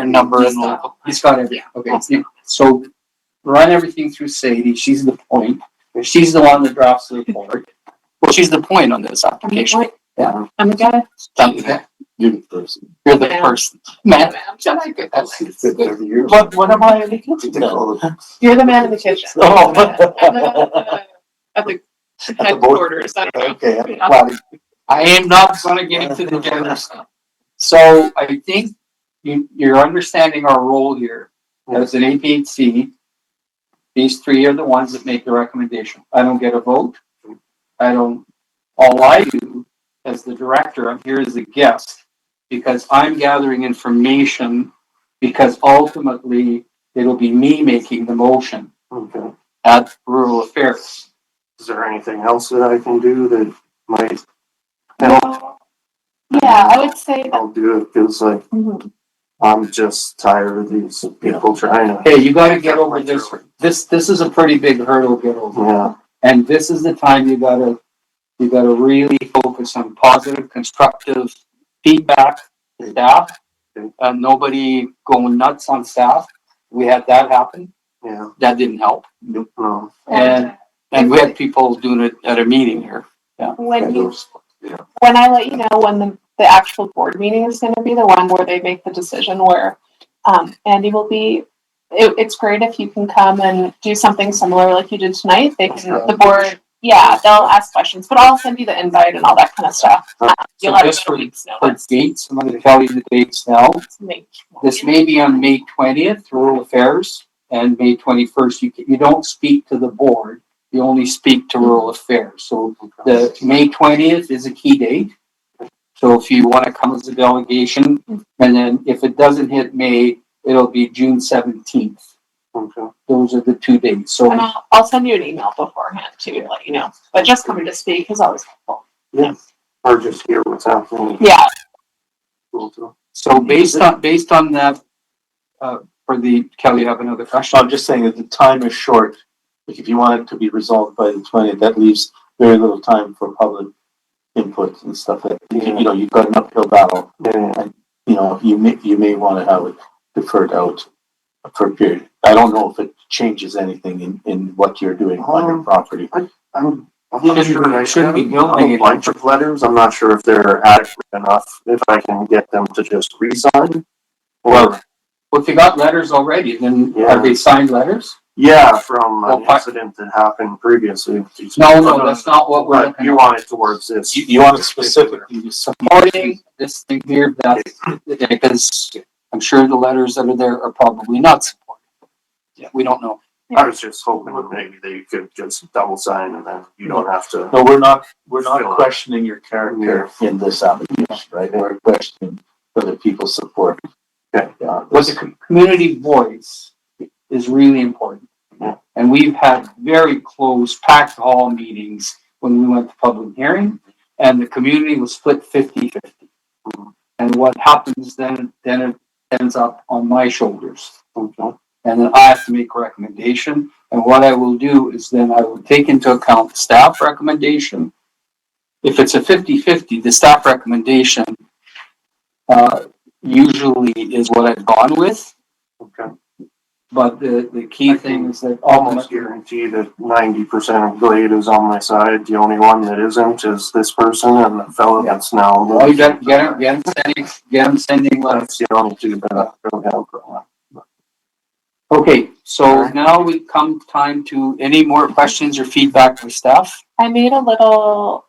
number and local? He's got it. Okay, so run everything through Sadie. She's the point. She's the one that drafts the report. Well, she's the point on this application. Yeah. I'm the guy. You're the person. You're the Man. person. Man, I like it. That's It's been 30 years. what am I in the kitchen? No. You're the man in the kitchen. Oh. At the At the board. headquarters, I don't know. Okay. Yeah. Well, I am not gonna get into the gender stuff. So I think you're understanding our role here as an APHC. These three are the ones that make the recommendation. I don't get a vote. All I do as the director, I'm here as a guest because I'm gathering information, because ultimately it'll be me making the motion okay. at rural affairs. Is there anything else that I can do that might? Yeah, I would say that. I'll do it, cause like, Mhm. I'm just tired of these people trying to. Hey, you gotta get over this. This is a pretty big hurdle to get over. Yeah, And this is the time you gotta really focus on positive, constructive feedback to staff. Nobody going nuts on staff. We had that happen. yeah, That didn't help. no, And we had people doing it at a meeting here. When I let you know when the actual board meeting is gonna be, the one where they make the decision where, Andy will be, it's great if you can come and do something similar like you did tonight. They can, the board, yeah, they'll ask questions, but I'll send you the invite and all that kind of stuff. You'll have just a week's For notice. dates, I'm gonna tell you the dates now. Make- This may be on May 20th, rural affairs, and May 21st. You don't speak to the board. You only speak to rural affairs. So the May 20th is a key date. So if you want to come as a delegation, and then if it doesn't hit May, it'll be June 17th. okay, Those are the 2 dates. So And I'll send you an email beforehand too, to let you know, but just coming to speak is always helpful. or just hear what's happening. Yeah, Cool, too. so based on that, for the, Kelly, you have another question? I'm just saying that the time is short. Like if you want it to be resolved by the 20th, that leaves very little time for public input and stuff like that. You know, you've got an uphill battle. Yeah, You know, you may want to have it deferred out for a period. I don't know if it changes anything in what you're doing on your property. I'm not sure. I Shouldn't be have building a it. bunch of letters. I'm not sure if they're adequate enough, if I can get them to just resign. Well, if you got letters already, then Yeah. are they signed letters? Yeah, from an Well, incident that happened previously. No, that's not what we're But looking you at. want it towards this. You want it specifically. Supporting this thing here, that, because I'm sure the letters that are there are probably not supported. Yeah, we don't know. I was just hoping that maybe they could just double sign and then you don't have to. No, we're not Fill it. questioning your character in this application, right? We're questioning whether people support. Okay. But the community voice is really important. Yeah. And we've had very close packed hall meetings when we went to public hearing, and the community was split 50-50. And what happens then it ends up on my shoulders. Okay. And then I have to make a recommendation. And what I will do is then I will take into account the staff recommendation. If it's a 50-50, the staff recommendation usually is what I've gone with. Okay. But the key thing is that Almost guarantee that 90% of Glade is on my side. The only one that isn't is this person and the fellow that's now. well, you got get them sending letters. That's the only two that I don't have. Okay, so now we come time to any more questions or feedback for staff. I made a little,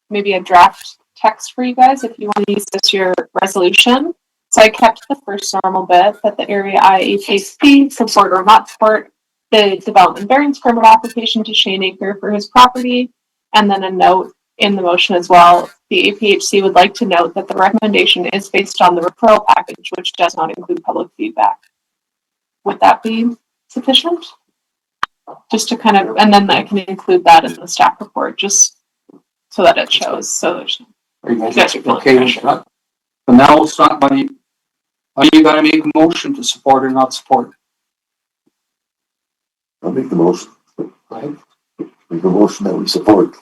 maybe a draft text for you guys if you want to use this your resolution. So I kept the first normal bit that the area IHAC support or not support the development variance permit application to Shane Acre for his property. And then a note in the motion as well. The APHC would like to note that the recommendation is based on the referral package, which does not include public feedback. Would that be sufficient? Just to kind of, and then I can include that in the staff report, just so that it shows, so there's. Are you guys Yes. okay with that? So now it's not money. Are you gonna make a motion to support or not support? I'll make the motion, Right? make a motion that we support.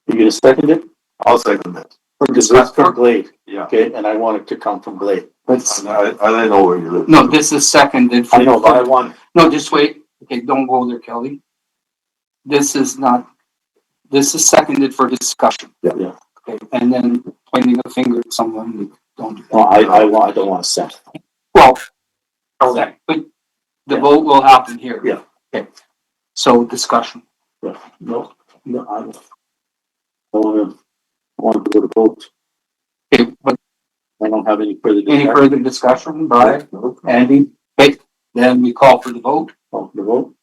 You gonna second it? I'll second that. Because that's from Glade, Yeah. okay, and I want it to come from Glade. Let's, I know where you live. no, this is seconded. I know, but I want, No, just wait. Okay, don't go there, Kelly. This is not, this is seconded for discussion. Yeah. Okay, and then pointing a finger at someone, we don't do that. no, I don't want to set. Well, but the vote will happen here. Yeah. Okay, so discussion. No, I want to go to vote. Okay, but I don't have any further any discussion. further discussion by Andy? Okay, then we call for the vote. Call for the vote.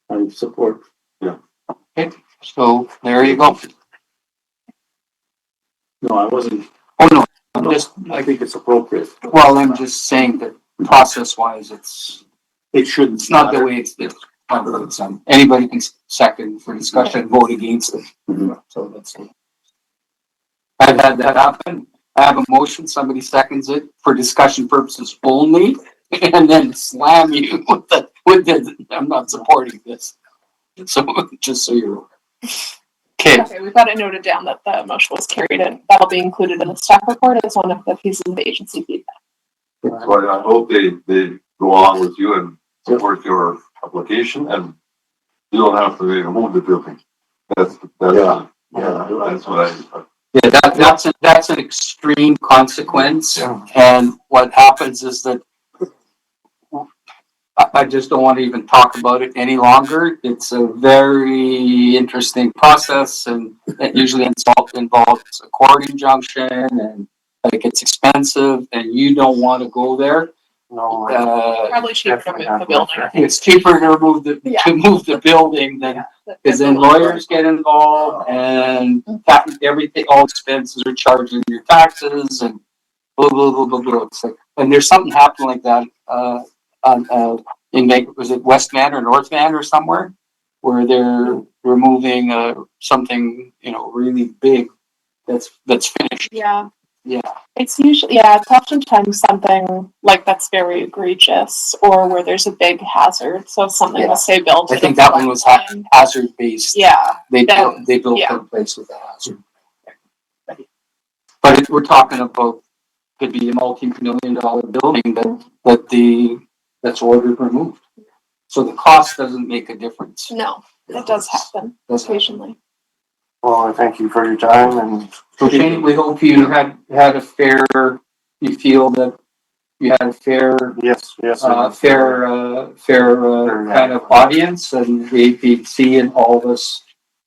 I support. So there you go. No, I wasn't, Oh, no, I'm just, I think it's appropriate. well, I'm just saying that process wise, It shouldn't. it's not the way it's anybody can second for discussion, vote against it. Mhm. So that's it. I've had that happen. I have a motion, somebody seconds it for discussion purposes only, and then slam you with the, I'm not supporting this. So, just so you're aware. Okay, Okay, we've got it noted down that the motion was carried and that'll be included in the staff report as one of the pieces of the agency feedback. But I hope they go along with you and support your application and you don't have to remove the building. That's Yeah. that's what I. yeah, that's an extreme consequence, Yeah. and what happens is that I just don't want to even talk about it any longer. It's a very interesting process, and it usually involves a court injunction, and it gets expensive, and you don't want to go there. No, Probably cheaper to move the building. It's cheaper to move Yeah. the building than, because then lawyers get involved, and everything, all expenses are charged in your taxes, and blah, blah, blah, blah, blah. It's like, and there's something happened like that, in was it West Van or North Van or somewhere? Where they're removing, something, really big that's finished. Yeah. Yeah. It's usually, it's oftentimes something like that's very egregious or where there's a big hazard. So if something was say built. I think that one was hazard based. Yeah, They That- built yeah. a place with a hazard. But if we're talking about, could be a multi-million-dollar building that's ordered removed. So the cost doesn't make a difference. no, that does happen Does happen. occasionally. well, I thank you for your time and. So Shane, we hope you had a fair, you feel that you had a fair, Yes. fair kind of audience, and the APC and all of us,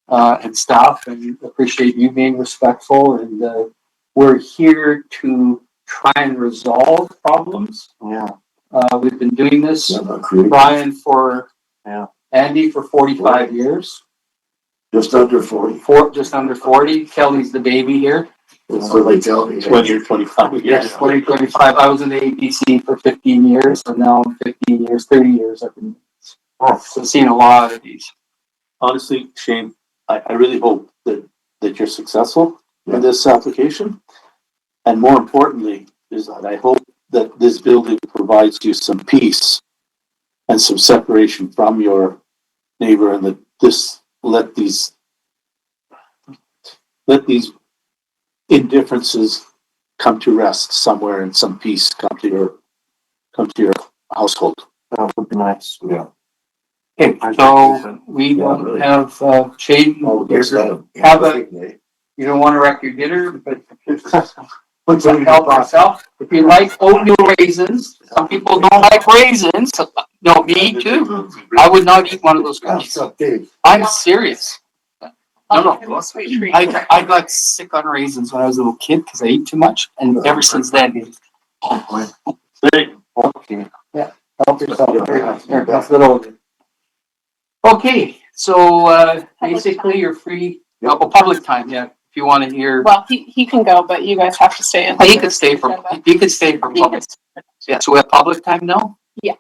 and staff, and appreciate you being respectful, and, we're here to try and resolve problems. Yeah, We've been doing this, I'm not creative. Brian Yeah. Andy for 45 years, Just under 40. just under 40. Kelly's the baby here. That's what they tell me. 20 or 25 years. Yes, 2025. I was in the APC for 15 years, and now I'm 15 years, 30 years. I've been, so seen a lot of these. honestly, Shane, I really hope that you're successful in this application. And more importantly, is that I hope that this building provides you some peace and some separation from your neighbor, and that let these indifferences come to rest somewhere, and some peace come to your household. That would be nice. Yeah. Okay, so we don't have, Shane, All the best. Have a- you don't wanna wreck your dinner, but help yourself. If you like oatmeal raisins, some people don't like raisins. No, me too. I would not eat one of those cookies. Okay. I'm serious. No, Sweet treat. I got sick on raisins when I was a little kid because I ate too much, and ever since then. Okay. Yeah. Help yourself. Here, pass it over. Okay, so basically you're free. Oh, public time, yeah. If you want to hear, Well, he can go, but you guys have to stay in. he could stay for public. Yeah. So we have public time now. Yeah.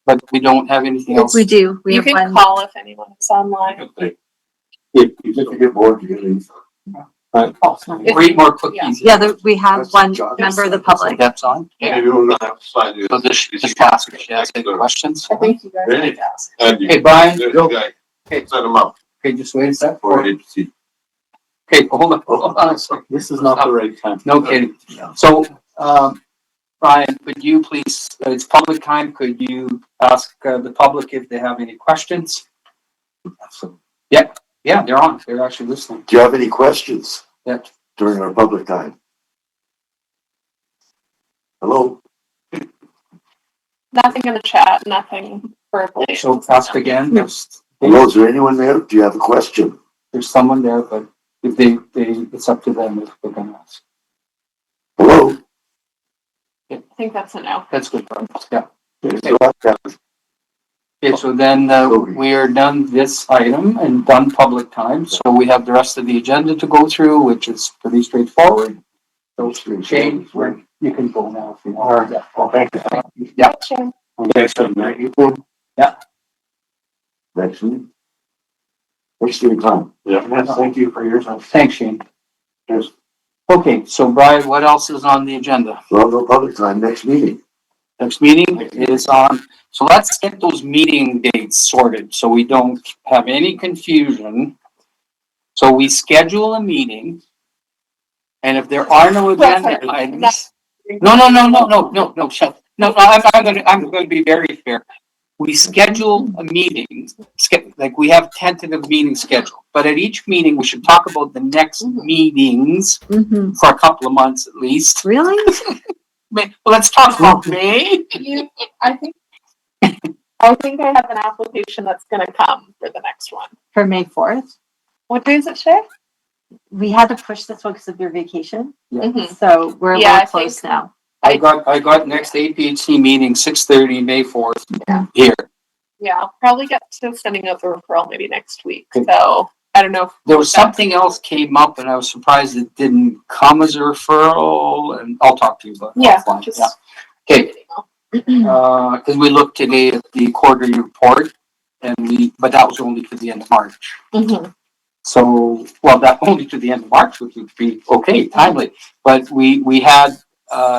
But we don't have anything else. We do. We You have can one. call if anyone is online. If If you get bored, you can leave. Read more cookies. Yeah, we have one member of the public. That's on. Yeah. Maybe we're gonna have to sign you. So just ask if she has any questions. I think you guys Ready? have to ask. And you, Hey, Brian. there's the guy, Okay. set him up Okay, just wait a sec. for an HC. Okay, hold on a second. this is not the right time. No kidding. So, Brian, could you please, it's public time, could you ask the public if they have any questions? Yeah, they're on. They're actually listening. Do you have any questions Yeah. during our public time? Hello? Nothing in the chat, nothing verbally. So ask again. Hello, is there anyone there? Do you have a question? There's someone there, but if they, it's up to them if they're gonna ask. Hello? I think that's a no. That's good. Yeah. Okay. Okay, so then we are done this item and done public time. So we have the rest of the agenda to go through, which is pretty straightforward. So Shane, you can go now if you want. Yeah. Well, thank you. Yeah. Shane. Yeah. Next week? Thanks for your time. Yes, thank you for your time. Thanks, Shane. Yes. Okay, so Brian, what else is on the agenda? Well, no public time, next meeting. Next meeting is on, so let's get those meeting dates sorted so we don't have any confusion. So we schedule a meeting. And if there are no agenda items. No, shut. No, I'm gonna be very fair. We schedule a meeting, like we have tentative meetings scheduled, but at each meeting, we should talk about the next meetings Mhm. for a couple of months at least. Really? Well, let's talk about May. I think I have an application that's gonna come for the next one. For May 4th. What day is it, Shay? We had to push this one because of your vacation. Mhm. So we're a Yeah, I little close think- now. I got next APHC meeting 6:30, May 4th, here. Yeah, I'll probably get to sending out the referral maybe next week, Okay. so I don't know. if- There was something else came up and I was surprised it didn't come as a referral, and I'll talk to you about it. Yeah, offline. just. Okay, cause we looked today at the quarterly report and but that was only to the end of March. Mhm. So, well, that only to the end of March, which would be okay, timely, but we had,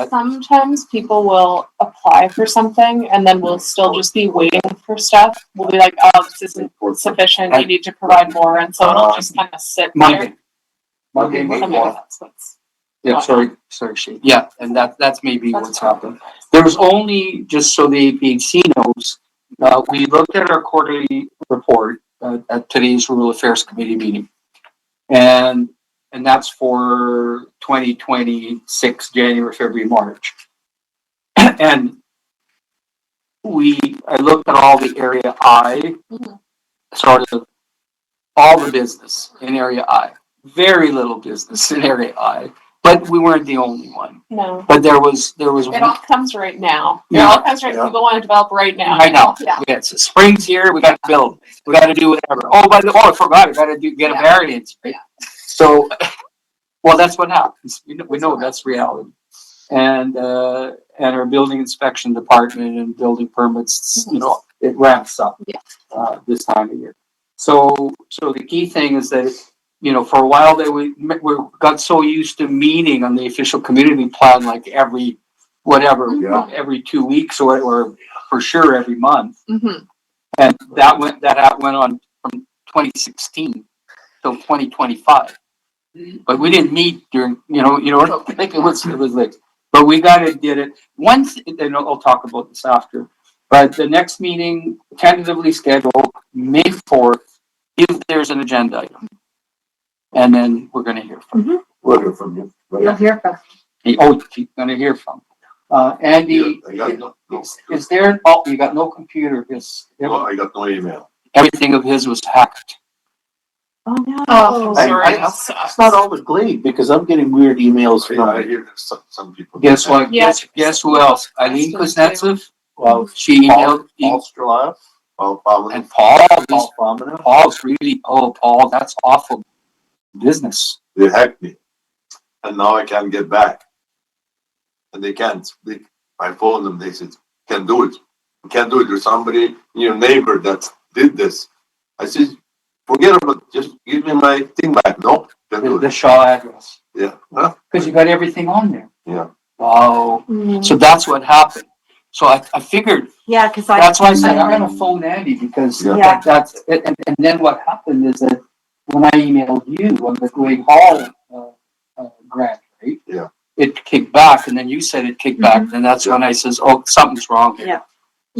Sometimes people will apply for something and then we'll still just be waiting for stuff. We'll be like, oh, this isn't sufficient, you need to provide more, and so it'll just kind of sit there. Monday, May Something 4th. like that's- Yeah, sorry, Shane. Yeah, and that's maybe what's happened. There was only, just so the APHC knows, we looked at our quarterly report at today's Rural Affairs Committee meeting. And that's for 2026, January, February, March. And I looked at all the area I, sort of all the business in area I. Very little business in area I, but we weren't the only one. No, But there was it all comes right now. It Yeah. all comes right, people wanna develop right now. I know. Yeah. Yeah, so spring's here, we gotta build, we gotta do whatever. Oh, I forgot, we gotta get a Yeah. variance. Right? Yeah. So, well, that's what happens. We know that's reality. And our building inspection department and building permits, it ramps up. Yeah. This time of year. So the key thing is that, you know, for a while there, we got so used to meeting on the official community plan, like every, whatever, Yeah. every 2 weeks or for sure every month. Mhm. And that went on from 2016 till 2025. But we didn't meet during, like it was like, but we did it once, and I'll talk about this after. But the next meeting tentatively scheduled May 4th, if there's an agenda item. And then we're gonna hear from, We'll hear from you. You'll hear from. you're gonna hear from. Andy, I got no, is there, oh, you got no computer, I got no email. everything of his was hacked. Oh, no. Oh, I- sorry. I- It's not all the Glade, because I'm getting weird emails I from, hear that some people. Guess what? Yeah. Guess who else? Eileen Kuznetsov, well, she Paul emailed, Stralav, and Paul, Paul Fomina. Paul's really, oh, Paul, that's awful business. They hacked me. And now I can't get back. And they can't. I phoned them, they said, can't do it. You can't do it. There's somebody, your neighbor that did this. I said, forget about it. Just give me my thing back. No, can't do The it. Shaw address, Yeah. Huh? because you got everything on there. Yeah. Wow. Mhm. So that's what happened. So I figured, Yeah, because I. that's why I said, I'm gonna phone Andy because Yeah. that's, and then what happened is that when I emailed you on the Glade Hall, grant, right? Yeah. It kicked back and then you said it kicked back, and that's when I says, oh, something's wrong here. Yeah.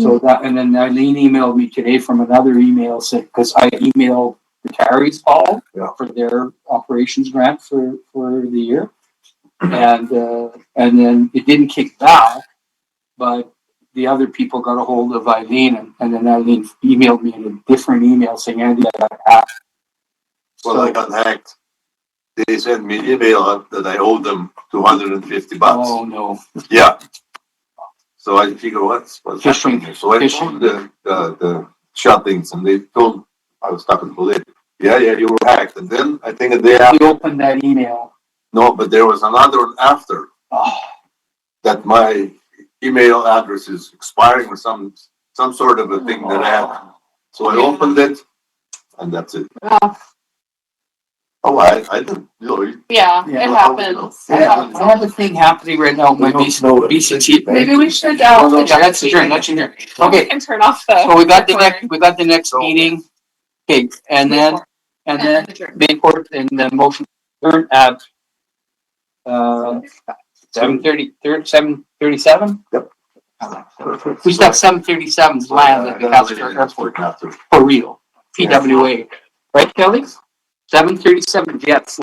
So that, and then Eileen emailed me today from another email said, because I emailed the Terry's Hall Yeah. for their operations grant for the year. And then it didn't kick back, but the other people got a hold of Eileen and then Eileen emailed me in a different email saying, Andy, I got hacked. Well, I got hacked. They sent me an email that I owed them $250. Oh, no. Yeah. So I figure what's Phishing. happening here. So I phoned the shoppings and they told I was talking to police. Yeah, you were hacked. And then I think a day after, You opened that email. no, but there was another one after Oh, that my email address is expiring or some sort of a thing that I have. So I opened it and that's it. Oh, I didn't, Yeah, Yeah. it happens. I have a thing happening right now with my BCT. Maybe we should, Yeah, that's adjourned, that's adjourned. Okay, and turn off the. so we got the next meeting. Okay, and then Adjourn. May 4th and the motion adjourned at 7:37? Yep. We still have 737's land at the Casper Airport for real, PWA, right, Kelly? 737 jets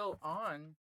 still on